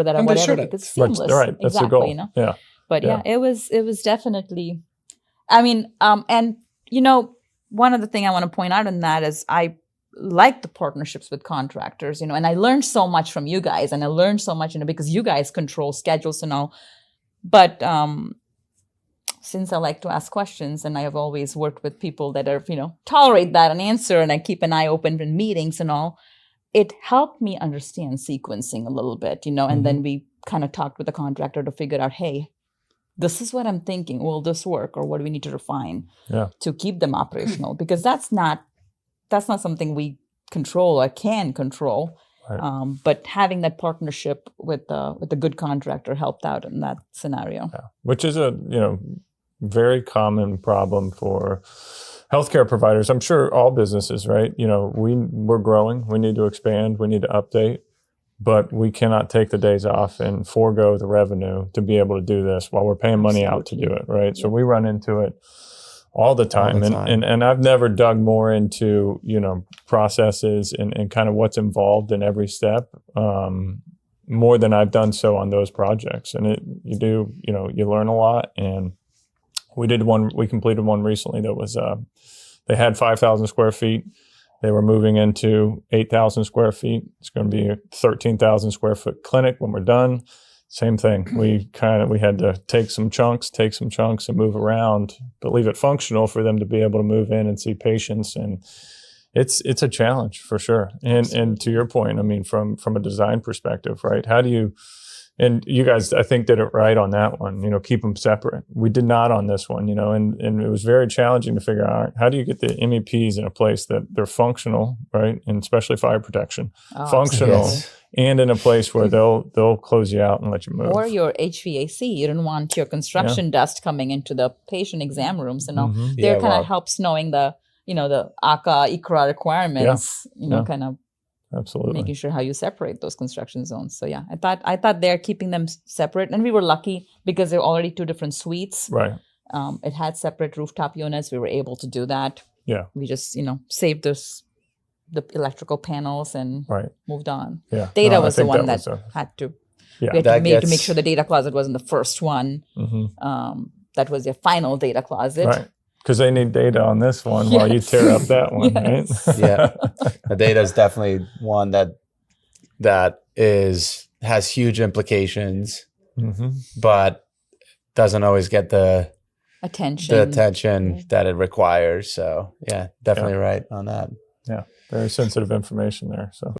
that or And whatever, shouldn't. because it's seamless. Right. That's the exactly, goal. you know. Yeah. But yeah, it was definitely, I mean, and you know, one of the things I want to point out in that is I like the partnerships with contractors, you know, and I learned so much from you guys, and I learned so much, you know, because you guys control schedules and all. But since I like to ask questions, and I have always worked with people that are, you know, tolerate that and answer, and I keep an eye open in meetings and all, it helped me understand sequencing a little bit, you know, and then we kind of talked with the contractor to figure out, hey, this is what I'm thinking. Will this work? Or what do we need to refine to keep them operational? Because that's not something we control or can control. Right. But having that partnership with a good contractor helped out in that scenario. Yeah. Which is a, you know, very common problem for healthcare providers. I'm sure all businesses, right? You know, we're growing. We need to expand. We need to update. But we cannot take the days off and forego the revenue to be able to do this while we're paying money out to do it, right? Yeah. So we run into it all the time. And I've never dug more into, you know, processes and kind of what's involved in every step more than I've done so on those projects. And you learn a lot. And we completed one recently that was, they had 5,000 square feet. They were moving into 8,000 square feet. It's going to be a 13,000 square foot clinic when we're done. Same thing. We had to take some chunks and move around, but leave it functional for them to be able to move in and see patients. And it's a challenge for sure. And to your point, I mean, from a design perspective, right? How do you, and you guys, I think, did it right on that one, you know, keep them separate. We did not on this one, you know, and it was very challenging to figure out, how do you get the MEPs in a place that they're functional, right? And especially fire protection, functional, and in a place where they'll close you out and let you move. Or your HVAC. You don't want your construction dust coming into the patient exam rooms, you know. There kind of helps knowing the, you know, the ICRA requirements, you know, kind of absolutely making sure how you separate those construction zones. So yeah, I thought they're keeping them separate, and we were lucky because they're already two different suites. Right. It had separate rooftop units. We were able to do that. Yeah. We just, you know, saved the electrical panels and moved on. Yeah. Data was the one that had to. Yeah. We had to make sure the data closet wasn't the first one. That was your final data closet. Right. Because they need data on this one while you tear up that one, right? Yeah, the data is definitely one that has huge implications, but doesn't always get the attention that it requires. So yeah, definitely right on that. Yeah, very sensitive information there. So.